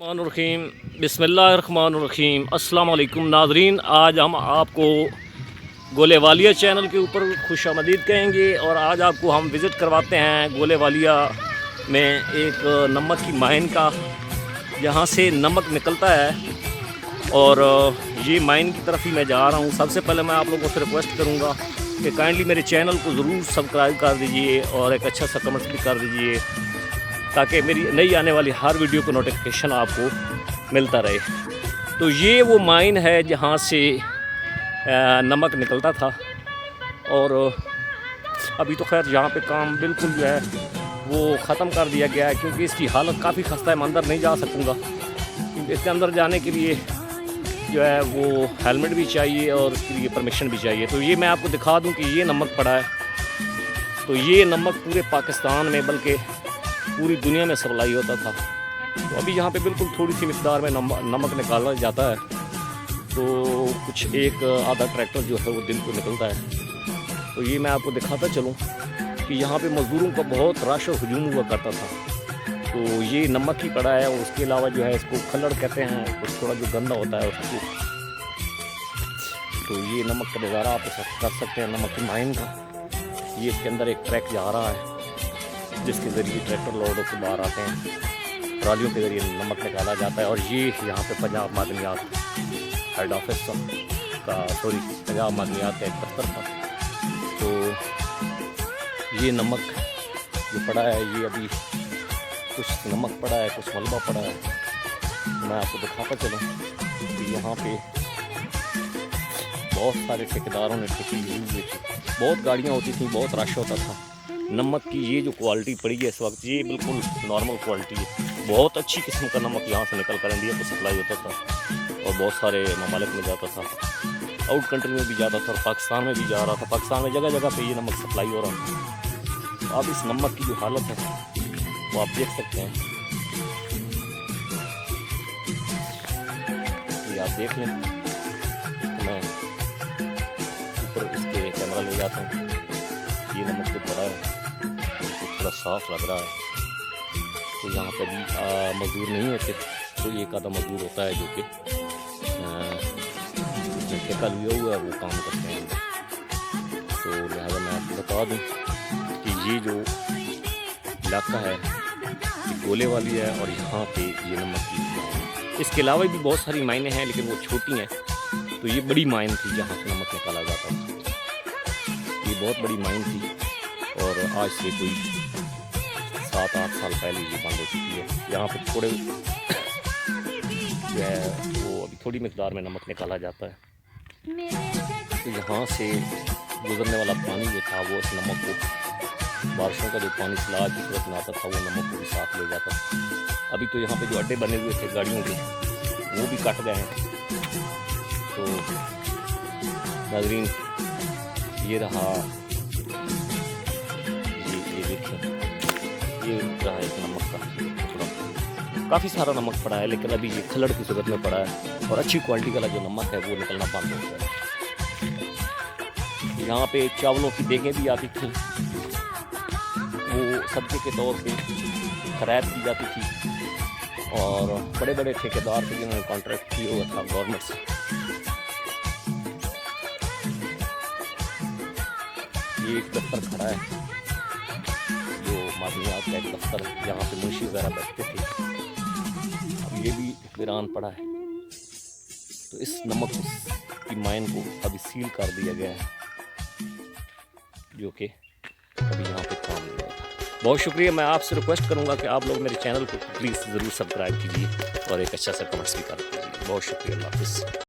रहीम बिस्मिल्लाहिर्रहमानिर्रहीम अस्सलाम वालेकुम नाज़रीन। आज हम आपको गोले वालिया चैनल के ऊपर खुशामदीद कहेंगे और आज आपको हम विज़िट करवाते हैं गोले वालिया में एक नमक की माइन का, जहाँ से नमक निकलता है। और ये माइन की तरफ ही मैं जा रहा हूँ। सबसे पहले मैं आप लोगों से रिक्वेस्ट करूँगा कि काइंडली मेरे चैनल को ज़रूर सब्सक्राइब कर दीजिए और एक अच्छा सा कमेंट भी कर दीजिए, ताकि मेरी नई आने वाली हर वीडियो को नोटिफिकेशन आपको मिलता रहे। तो ये वो माइन है जहाँ से नमक निकलता था। और अभी तो खैर यहाँ पे काम बिल्कुल जो है वो ख़त्म कर दिया गया है, क्योंकि इसकी हालत काफ़ी खस्ता है। मैं अंदर नहीं जा सकूँगा, क्योंकि इसके अंदर जाने के लिए जो है वो हेलमेट भी चाहिए और उसके लिए परमिशन भी चाहिए। तो ये मैं आपको दिखा दूँ कि ये नमक पड़ा है। तो ये नमक पूरे पाकिस्तान में बल्कि पूरी दुनिया में सप्लाई होता था। तो अभी यहाँ पे बिल्कुल थोड़ी सी मिक़दार में नमक निकाला जाता है। तो कुछ एक आधा ट्रैक्टर जो है वो दिन को निकलता है। तो ये मैं आपको दिखाता चलूँ कि यहाँ पे मज़दूरों का बहुत रश और हजूम हुआ करता था। तो ये नमक ही पड़ा है। और उसके अलावा जो है इसको खल्लड़ कहते हैं, कुछ थोड़ा जो गंदा होता है उसको। तो ये नमक का नज़ारा आप कर सकते हैं नमक की माइन का। ये इसके अंदर एक ट्रैक जा रहा है, जिसके ज़रिए ट्रैक्टर लोडों से बाहर आते हैं, ट्रालियों के ज़रिए नमक निकाला जाता है। और ये यहाँ पे पंजाब मादनियात हेड ऑफिस का पंजाब मादनियात का एक दफ्तर था। तो ये नमक जो पड़ा है, ये अभी कुछ नमक पड़ा है, कुछ मलबा पड़ा है। मैं आपको दिखाता चलूँ कि यहाँ पे बहुत सारे ठेकेदारों ने ठेके ली हुई थी, बहुत गाड़ियाँ होती थी, बहुत रश होता था। नमक की ये जो क्वालिटी पड़ी है इस वक्त, ये बिल्कुल नॉर्मल क्वालिटी है। बहुत अच्छी किस्म का नमक यहाँ से निकल कर इंडिया को सप्लाई होता था और बहुत सारे ममालिक में जाता था, आउट कंट्री में भी जाता था और पाकिस्तान में भी जा रहा था। पाकिस्तान में जगह जगह पे ये नमक सप्लाई हो रहा था। तो अब इस नमक की जो हालत है वो आप देख सकते हैं। ये आप देख लें। मैं ऊपर इसके कैमरा ले जाता हूँ। ये नमक तो पड़ा है, थोड़ा साफ लग रहा है। तो यहाँ पर भी मज़दूर नहीं होते, तो एक आधा मज़दूर होता है जो कि ठेका लिया हुआ है, वो काम करते हैं। तो लिहाजा मैं आपको बता दूँ कि ये जो इलाका है ये गोले वाली है और यहाँ पे ये नमक की। इसके अलावा भी बहुत सारी माइनें हैं, लेकिन वो छोटी हैं। तो ये बड़ी माइन थी जहाँ से नमक निकाला जाता था। ये बहुत बड़ी माइन थी और आज से कोई 7-8 साल पहले ये बंद हो चुकी है। यहाँ पे थोड़े जो है वो अभी थोड़ी मिक़दार में नमक निकाला जाता है। तो यहाँ से गुजरने वाला पानी जो था वो इस नमक को, बारिशों का जो पानी सैलाब की सूरत में आता था, वो नमक को भी साथ ले जाता था। अभी तो यहाँ पे जो अड्डे बने हुए थे गाड़ियों के, वो भी कट गए हैं। तो नाज़रीन, ये रहा, ये देखें, ये रहा एक नमक का टुकड़ा। काफ़ी सारा नमक पड़ा है, लेकिन अभी ये खल्लड़ की सूरत में पड़ा है और अच्छी क्वालिटी का जो नमक है वो निकलना बंद हो गया है। यहाँ पे चावलों की देगें भी आती थी, वो सब्ज़ी के तौर पे खरीद की जाती थी। और बड़े बड़े ठेकेदार थे जिन्होंने कॉन्ट्रैक्ट किया हुआ था गवर्नमेंट से। ये एक दफ्तर खड़ा है, जो मादनियात का एक दफ्तर है, जहाँ पे मुंशी वगैरह बैठते थे। अब ये भी वीरान पड़ा है। तो इस नमक की माइन को अभी सील कर दिया गया है, जो कि अभी यहाँ पे काम नहीं आएगा। बहुत शुक्रिया। मैं आपसे रिक्वेस्ट करूँगा कि आप लोग मेरे चैनल को प्लीज़ ज़रूर सब्सक्राइब कीजिए और एक अच्छा सा कमेंट्स भी कर दीजिए। बहुत शुक्रिया। अल्लाह हाफ़िज़।